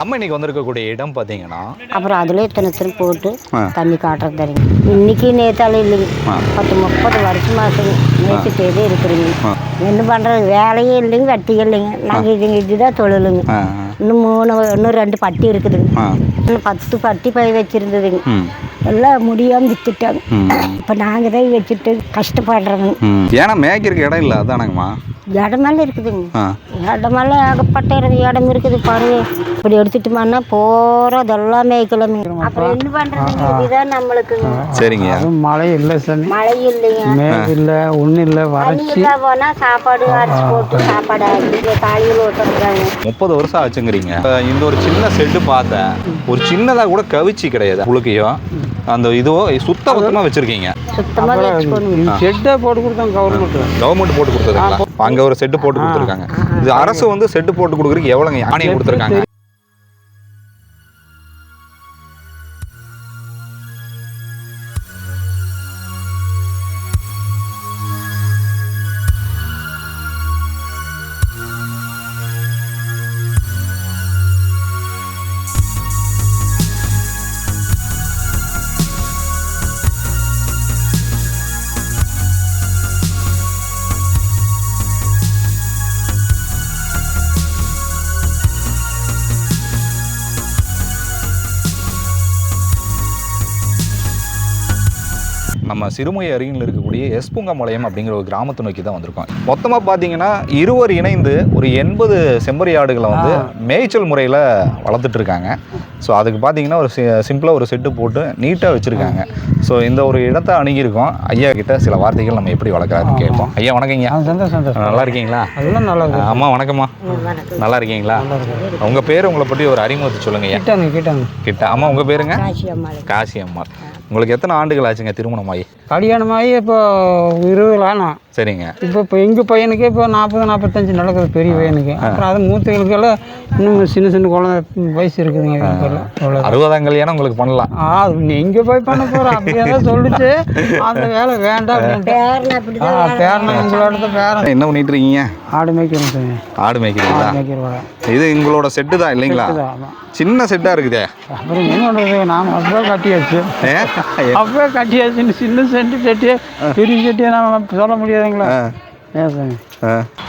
நம்ம இன்னைக்கு வந்திருக்கக்கூடிய இடம் பார்த்தீங்கன்னா அப்புறம் அதில் இத்தனை போட்டு தண்ணி காட்டுறது தருங்க. இன்னைக்கு நேத்தாலும் இல்லைங்க, 10-30 வருஷமாச்சுங்க நேற்றுட்டே இருக்கிறீங்க. என்ன பண்ணுறது, வேலையே இல்லைங்க, வட்டியும் இல்லைங்க. நாங்கள் இதுதான் தொழிலுங்க. இன்னும் 2 பட்டி இருக்குதுங்க. இன்னும் 10 பட்டி பை வச்சுருந்ததுங்க, எல்லாம் முடியாமல் விற்றுட்டாங்க. இப்போ நாங்கள் தான் வச்சுட்டு கஷ்டப்படுறோங்க. ஏன்னா மேய்க்கிறதுக்கு இடம் இல்லை, அதானங்கம்மா. இடமெல்லாம் இருக்குதுங்க, இடமெல்லாம் ஏகப்பட்ட இடம் இருக்குது பாருங்க. இப்படி எடுத்துட்டோம்னா போகிறதெல்லாம் மேய்க்கலாமே. அப்புறம் என்ன பண்ணுறதுங்க, இதுதான் நம்மளுக்குங்க. சரிங்க. மழை இல்லை சார், மழை இல்லைங்க, மேகம் இல்லை, ஒன்றும் இல்லை, வறட்சி. போனால் சாப்பாடு அரிசி போட்டு சாப்பாடு காலையில் ஓட்டுறாங்க. 30 வருஷம் ஆச்சுங்கிறீங்க. இந்த ஒரு சின்ன செட்டு பார்த்தேன், ஒரு சின்னதாக கூட கவிச்சி கிடையாது. உங்களுக்கையோ அந்த இதுவோ சுத்தமாக வச்சுருக்கீங்க. சுத்தமாக வச்சுக்கணும். செட்டை போட்டு கொடுத்தாங்க கவர்மெண்ட் போட்டு கொடுத்துருக்காங்க. அங்கே ஒரு செட்டு போட்டு கொடுத்துருக்காங்க. இது அரசு வந்து செட்டு போட்டு கொடுக்குறதுக்கு எவ்வளோங்க ஆணையம் கொடுத்துருக்காங்க? நம்ம சிறுமுகை அருகில் இருக்கக்கூடிய எஸ்புங்கம்பாளையம் அப்படிங்கிற ஒரு கிராமத்தை நோக்கி தான் வந்திருக்கோம். மொத்தமாக பார்த்தீங்கன்னா இருவர் இணைந்து ஒரு 80 செம்பரி ஆடுகளை வந்து மேய்ச்சல் முறையில் வளர்த்துட்டு இருக்காங்க. ஸோ அதுக்கு பார்த்தீங்கன்னா ஒரு சிம்பிளாக ஒரு செட்டு போட்டு நீட்டாக வச்சுருக்காங்க. ஸோ இந்த ஒரு இடத்த அணுகியிருக்கோம். ஐயா கிட்ட சில வார்த்தைகள் நம்ம எப்படி வளர்க்குறாருன்னு கேட்போம். ஐயா வணக்கங்க. நல்லா இருக்கீங்களா? அம்மா வணக்கம்மா, நல்லா இருக்கீங்களா? உங்கள் பேர், உங்களை பற்றி ஒரு அறிமுகத்தை சொல்லுங்க. கிட்ட அம்மா, உங்கள் பேருங்க? காசி அம்மா. உங்களுக்கு எத்தனை ஆண்டுகள் ஆச்சுங்க திருமணமாகி? கல்யாணமாகி இப்போ 20 ஆனா. சரிங்க. இப்போ எங்கள் பையனுக்கு இப்போ 40-45 நடக்குது, பெரிய பையனுக்கு. அப்புறம் அது மூத்தவங்களுக்கெல்லாம் இன்னும் சின்ன குழந்தை வயசு இருக்குதுங்க. 60ஆம் கல்யாணம் உங்களுக்கு பண்ணலாம். அது எங்கே போய் பண்ண போகிறோம், அப்படியே தான் சொல்லிச்சு. அந்த வேலை வேண்டாம். பேரன் என்ன பண்ணிட்டு இருக்கீங்க? ஆடு மேய்க்கிறோம் சார். ஆடு மேய்க்கிறீங்களா? இது உங்களோட செட்டு தான் இல்லைங்களா? சின்ன செட்டாக இருக்குதே. அப்புறம் என்ன பண்ணுறது, நாம் அப்பவே கட்டியாச்சு. சின்ன செட்டியே பெரிய செட்டியை நாம் சொல்ல முடியாதுங்களா?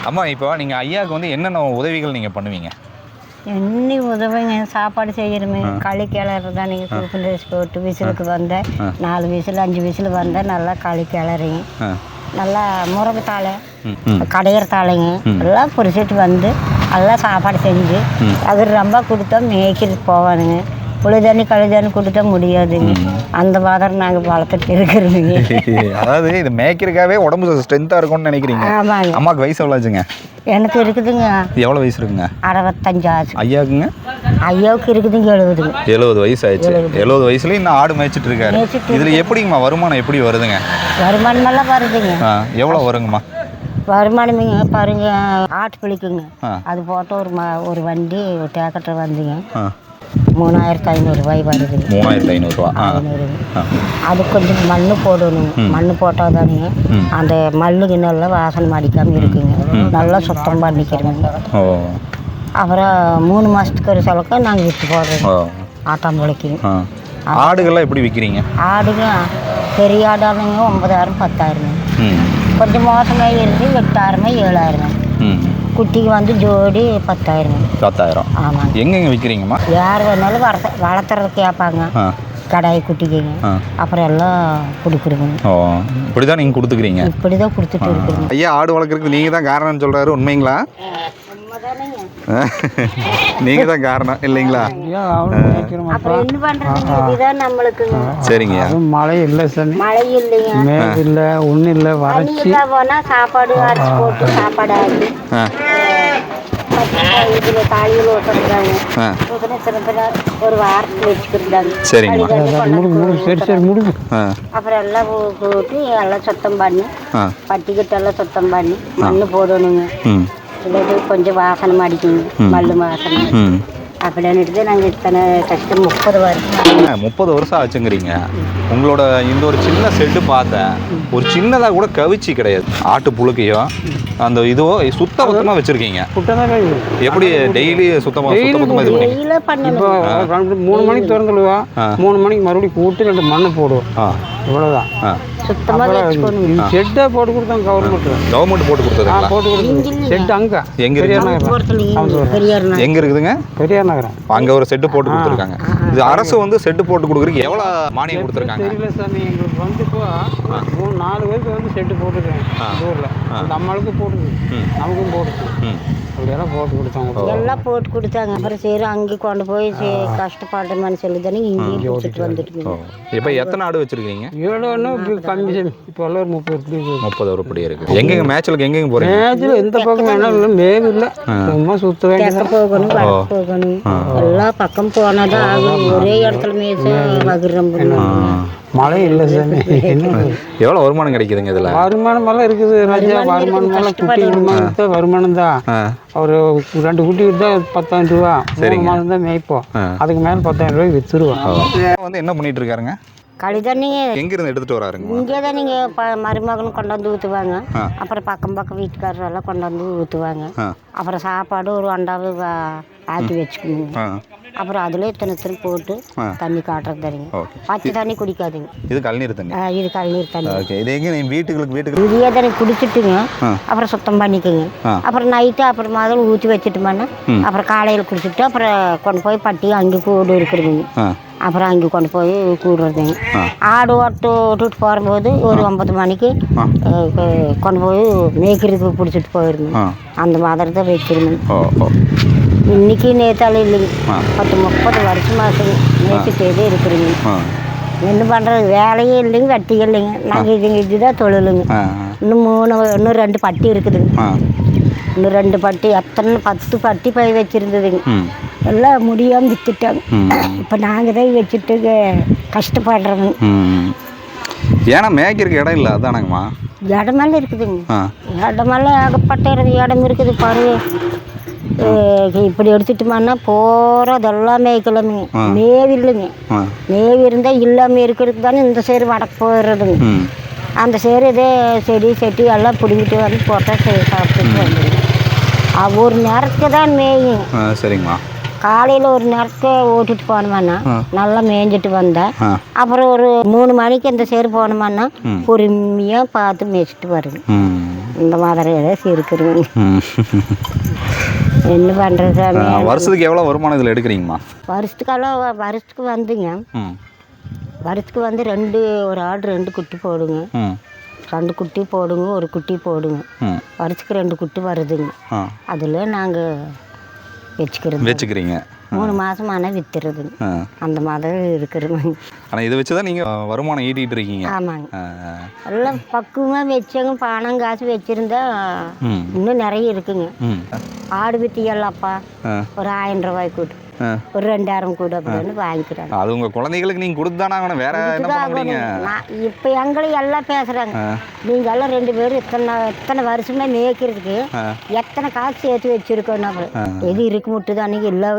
அம்மா, இப்போ நீங்கள் ஐயாவுக்கு வந்து என்னென்ன உதவிகள் நீங்கள் பண்ணுவீங்க? என்ன உதவிங்க, சாப்பாடு செய்யணுமே, களி கிளறதா. நீங்கள் தூக்கு ட்ரெஸ் போட்டு விசிலுக்கு வந்தேன், 4 விசில் 5 விசில் வந்தேன், நல்லா களி கிளறிங்க. நல்லா முருங்கை தாளை, கடையிற தாளைங்க எல்லாம் பொரிச்சிட்டு வந்து நல்லா சாப்பாடு செஞ்சு அது ரொம்ப கொடுத்தா மேய்க்கிறதுக்கு போவானுங்க. புழுதண்ணி கழுதண்ணி கொடுத்தா முடியாதுங்க. அந்த மாதிரி நாங்கள் வளர்த்துட்டு இருக்கிறதுங்க. அதாவது இது மேய்க்கிறதுக்காகவே உடம்பு ஸ்ட்ரென்த்தாக இருக்கும்னு நினைக்கிறீங்க? ஆமாங்க. அம்மாவுக்கு வயசு எவ்வளோ ஆச்சுங்க? எனக்கு இருக்குதுங்க. எவ்வளோ வயசு இருக்குங்க? 65 ஆச்சு. ஐயாவுக்குங்க? ஐயாவுக்கு இருக்குதுங்க 70. 70 வயசு ஆயிடுச்சு. 70 வயசுல இன்னும் ஆடு மேய்ச்சிட்டு இருக்காரு. இதில் எப்படிங்கம்மா வருமானம் எப்படி வருதுங்க? வருமானமெல்லாம் வருதுங்க. எவ்வளோ வருங்கம்மா வருமானமுங்க? பாருங்க, ஆட்டு பிடிக்குங்க, அது போட்டு ஒரு வண்டி ஒரு டிராக்டர் வந்துங்க 3500 ரூபாய் வருதுங்க. 3500 ரூபா. அது கொஞ்சம் மண் போடணுங்க. மண் போட்டால் தானுங்க அந்த மண்ணுக்கு நல்லா வாசனை அடிக்காமல் இருக்குங்க. நல்லா சுத்தம் பண்ணிக்கிறோங்க. அப்புறம் 3 மாதத்துக்கு ஒரு செலவுக்கு நாங்கள் விற்று போடுறோம். ஆட்டாம்புழைக்குங்க. ஆடுகள்லாம் எப்படி விற்கிறீங்க? ஆடுங்க பெரிய ஆடானுங்க 9000 10,000. கொஞ்சம் மோசமாக இருந்து 8000 7000. குட்டிக்கு வந்து ஜோடி 10,000. ஆமாங்க. எங்கெங்க விற்கிறீங்கம்மா? யார் வேணாலும் வளர்த்துறது கேட்பாங்க, கடாய் குட்டிக்குங்க. அப்புறம் எல்லாம் கொடுக்குறீங்க. இப்படி தான் நீங்கள் கொடுத்துக்கிறீங்க? இப்படி தான் கொடுத்துட்டு இருக்குங்க. ஐயா, ஆடு வளர்க்குறதுக்கு நீங்கள் தான் காரணம்னு சொல்கிறாரு, உண்மைங்களா? நீங்க தான் காரணம் இல்லைங்களா? அப்புறம் என்ன பண்றது, இதுதான் நம்மளுக்குங்க. சரிங்க. மழை இல்லை சார், மழை இல்லைங்க, மேகம் இல்லை, ஒன்றும் இல்லை, வறட்சி. போனால் சாப்பாடு அரிசி போட்டு சாப்பாடு ஆகி இதில் காலையில் ஓட்டுறாங்க. ஒரு வாரத்தில் வச்சுக்கிறாங்க. சரிங்க. அப்புறம் எல்லாம் போட்டு எல்லாம் சுத்தம் பண்ணி பட்டிக்கிட்ட எல்லாம் சுத்தம் பண்ணி மண் போடணுங்க. இல்லை கொஞ்சம் வாசனை அடிக்குங்க, மண் வாசனை. அப்படின்னுட்டு தான் நாங்கள் இத்தனை கஷ்டம் 30 வருஷம் 30 வருஷம் ஆச்சுங்கிறீங்க. உங்களோட இந்த ஒரு சின்ன செட்டு பார்த்தேன், ஒரு சின்னதாக கூட கவிச்சி கிடையாது. ஆட்டு புழுக்கையோ அந்த இதோ சுத்தமாக வச்சுருக்கீங்க. எப்படி டெய்லி சுத்தமாக இது பண்ணி இப்போ 3 மணிக்கு திறந்துடுவா, 3 மணிக்கு மறுபடியும் கூட்டு 2 மண்ணை போடுவோம். இவ்வளோதான். சுத்தமாக செட்டை போட்டு கொடுத்தாங்க கவர்மெண்ட் போட்டு கொடுத்ததுங்களா? போட்டு கொடுத்தது செட்டு அங்கே எங்கே பெரியார் எங்கே இருக்குதுங்க? பெரியார் நகரம். அங்கே ஒரு செட்டு போட்டு கொடுத்துருக்காங்க. இது அரசு வந்து செட்டு போட்டு கொடுக்குறதுக்கு எவ்வளோ மானியம் கொடுத்துருக்காங்க? தெரியல சாமி, எங்களுக்கு வந்து இப்போ 4 பேருக்கு வந்து செட்டு போட்டுருக்கேன் ஊரில். அந்த அம்மாளுக்கும் போட்டுருக்கு, நமக்கும் போட்டுருக்கு. அப்படியெல்லாம் போட்டு கொடுத்தாங்க. எல்லாம் போட்டு கொடுத்தாங்க. அப்புறம் சரி அங்கே கொண்டு போய் கஷ்டப்படுறேன்னு சொல்லி தானே இங்கேயும் கொடுத்துட்டு வந்துட்டு. இப்போ எத்தனை ஆடு வச்சுருக்கீங்க? 7 இப்போ கம்மி சாமி. இப்போ எல்லாம் 30 உருப்படி இருக்குது. எங்கெங்க மேட்ச்லுக்கு எங்கெங்க போகிறீங்க? மேட்ச்சில் எந்த பக்கம் என்ன இல்லை, மேவு இல்லை, சும்மா சுற்ற வேண்டியது. போகணும் வடக்கு போகணும், எல்லா பக்கம் போனாதான் ஆகும். ஒரே இடத்துல மேய்ச்ச வகுரம் மழை இல்லை சாமி. என்ன எவ்வளோ வருமானம் கிடைக்குதுங்க இதில்? வருமானம் எல்லாம் இருக்குது ராஜா. வருமானம் எல்லாம் குட்டி வருமானம் வருமானம் தான். ஒரு 2 குட்டி விற்றா 10,000 ரூபா. 3 மாதம் தான் மேய்ப்போம். அதுக்கு மேலே 10,000 ரூபாய்க்கு விற்றுருவோம். வந்து என்ன பண்ணிட்டு இருக்காருங்க? களி தண்ணிங்க எங்கிருந்து எடுத்துட்டு வராருங்க? இங்கே தான் நீங்கள் மருமகனும் கொண்டாந்து ஊற்றுவாங்க. அப்புறம் பக்கம் வீட்டுக்காரர் எல்லாம் கொண்டாந்து ஊற்றுவாங்க. அப்புறம் சாப்பாடு ஒரு அண்டாவு ஆக்கி வச்சுக்கோங்க. அப்புறம் அதுல இத்தனை போட்டு தண்ணி காட்டுறது தரீங்க. பச்சை தண்ணி குடிக்காதுங்க. இது கழுநீர் தண்ணி. இது கழுநீர் தண்ணி. இது எங்க வீட்டுக்கு இதையே தானே குடிச்சிட்டுங்க. அப்புறம் சுத்தம் பண்ணிக்கோங்க. அப்புறம் நைட்டு அப்புறம் மாதிரி ஊற்றி வச்சுட்டோம்னா அப்புறம் காலையில் குடிச்சிட்டு அப்புறம் கொண்டு போய் பட்டி அங்கே கூடு இருக்குதுங்க. அப்புறம் அங்கே கொண்டு போய் கூடுறதுங்க. ஆடு விட்டுட்டு போகும்போது ஒரு 9 மணிக்கு கொண்டு போய் மேய்க்கிறதுக்கு பிடிச்சிட்டு போயிருந்தோம். அந்த மாதிரி தான் வச்சிருந்தோம். இன்னைக்கு நேத்தாலும் இல்லைங்க, 10-30 வருஷமாச்சுங்க நேற்றுட்டே இருக்குதுங்க. என்ன பண்ணுறது, வேலையே இல்லைங்க, வட்டியும் இல்லைங்க. நாங்கள் இதுதான் தொழிலுங்க. இன்னும் 2 பட்டி இருக்குதுங்க. இன்னும் 2 பட்டி, எத்தனை 10 பட்டி போய் வச்சுருந்ததுங்க. எல்லாம் முடியாமல் விற்றுட்டாங்க. இப்போ நாங்கள் தான் வச்சுட்டு கஷ்டப்படுறோங்க. ஏன்னா மேய்க்கிறதுக்கு இடம் இல்லை, அதானங்கம்மா? இடமெல்லாம் இருக்குதுங்க. இடமெல்லாம் ஏகப்பட்ட இடம் இருக்குது பாருங்க. இப்படி எடுத்துட்டோம்னா போகிறதெல்லாம் மேய்க்கலாமுங்க. மேவு இல்லைங்க. மேவு இருந்தால் இல்லாமல் இருக்கிறதுக்கு தானே இந்த சேரு வடக்கு போயிடுறதுங்க. அந்த சேரு இதே செடி எல்லாம் பிடிங்கிட்டு வந்து போட்டால் சாப்பிட்டுட்டு வந்துடுங்க. ஒரு நேரத்துக்கு தான் மேயும். சரிங்கம்மா. காலையில் ஒரு நேரத்துக்கு ஓட்டிட்டு போனோம்னா நல்லா மேய்ஞ்சிட்டு வந்தேன். அப்புறம் ஒரு 3 மணிக்கு இந்த சேரு போனோம்னா பொறுமையாக பார்த்து மேய்ச்சிட்டு வருங்க. இந்த மாதிரி ஏதாச்சும் இருக்குதுங்க. என்ன பண்ணுறது? வருஷத்துக்கு எவ்வளோ வருமானம் இதில் எடுக்கிறீங்கம்மா? வருஷத்துக்கு வந்துங்க. வருஷத்துக்கு வந்து ஒரு ஆடு 2 குட்டி போடுங்க. 2 குட்டி போடுங்க, ஒரு குட்டி போடுங்க. வருஷத்துக்கு 2 குட்டி வருதுங்க. அதில் நாங்கள் வச்சுக்கிறீங்க. 3 மாதமான வித்துறதுங்க. அந்த மாதிரி இருக்கிறோங்க. ஆனால் இதை வச்சு தான் நீங்கள் வருமானம் ஈட்டிகிட்டு இருக்கீங்க. ஆமாங்க. எல்லாம் பக்குவமாக வச்சாங்க. பணம் காசு வச்சுருந்தா இன்னும் நிறைய இருக்குங்க. ஆடு வித்தி எல்லாப்பா ஒரு 1000 ரூபாய் கூட்டு, ஒரு 2000 கூட அப்படின்னு வாங்கிக்கிறாங்க. அது உங்கள் குழந்தைகளுக்கு நீங்கள் கொடுத்து தானே ஆகணும், வேற என்ன பண்ண முடியுங்க? இப்போ எங்களையும் எல்லாம் பேசுகிறாங்க, நீங்கள் எல்லாம் 2 பேரும் இத்தனை வருஷமே மேய்க்கிறதுக்கு எத்தனை காசு சேர்த்து வச்சுருக்கோம். எது இருக்கு முட்டு தானே இல்லை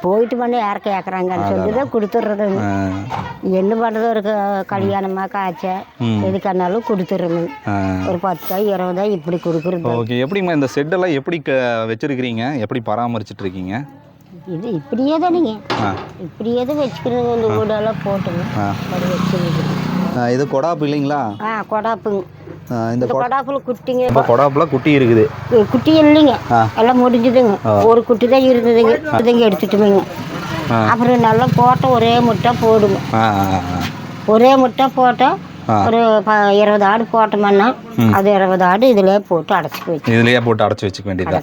போயிட்டு பண்ணி யார கேட்குறாங்கன்னு சொல்லி தான் கொடுத்துட்றதுங்க. என்ன பண்ணுறது, ஒரு கல்யாணமாக காய்ச்ச எதுக்கானாலும் கொடுத்துட்றோங்க. ஒரு 10 20 இப்படி கொடுக்குறது. ஓகே. எப்படிம்மா இந்த செட்டெல்லாம் எப்படி வச்சுருக்கிறீங்க, எப்படி பராமரிச்சுட்டு இருக்கீங்க? இது இப்படியே தானுங்க, இப்படியே தான் வச்சுக்கிறது. இந்த கூடெல்லாம் போட்டுங்க வச்சுருக்குது. இது கொடாப்பு இல்லைங்களா? கொடாப்புங்க. இந்த கொடாப்புல குட்டிங்க. இப்போ கொடாப்புல குட்டி இருக்குது. குட்டி இல்லைங்க, எல்லாம் முடிஞ்சுதுங்க. ஒரு குட்டி தான் இருந்ததுங்க, இதுங்க எடுத்துட்டுங்க. அப்புறம் நல்லா போட்ட ஒரே முட்டை போடுங்க. ஒரே முட்டை போட்டால் ஒரு 20 ஆடு போட்டோம்னா அது 20 ஆடு இதுலயே போட்டு அடைச்சி வச்சுக்க வேண்டியது.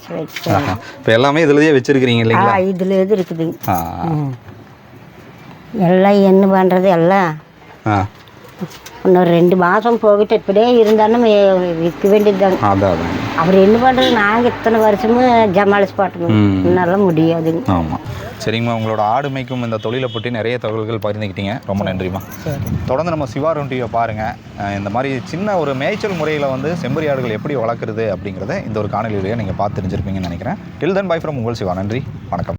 இப்போ எல்லாமே இதுலயே வச்சிருக்கீங்க இல்லைங்களா? இதுல எது இருக்குதுங்க. எல்லாம் என்ன பண்ணுறது, எல்லாம் இன்னொரு 2 மாதம் போகிட்டு இப்படியே இருந்தாலும் விற்க வேண்டியது தாங்க. அப்புறம் என்ன பண்ணுறது, நாங்கள் இத்தனை வருஷமும் ஜமாளிச்சு போட்டோம், என்னால் முடியாதுங்க. ஆமாம். சரிங்கம்மா, உங்களோட ஆடு மேய்க்கும் இந்த தொழிலை பற்றி நிறைய தகவல்கள் பகிர்ந்துக்கிட்டீங்க. ரொம்ப நன்றிம்மா. தொடர்ந்து நம்ம சிவாரும் டிவியை பாருங்கள். இந்த மாதிரி சின்ன ஒரு மேய்ச்சல் முறையில் வந்து செம்பரி ஆடுகள் எப்படி வளர்க்குறது அப்படிங்கிறத இந்த ஒரு காணொலியிலேயே நீங்கள் பார்த்து தெரிஞ்சிருப்பீங்கன்னு நினைக்கிறேன். டில் தென் பை ஃப்ரம் உங்கள் சிவா. நன்றி, வணக்கம்.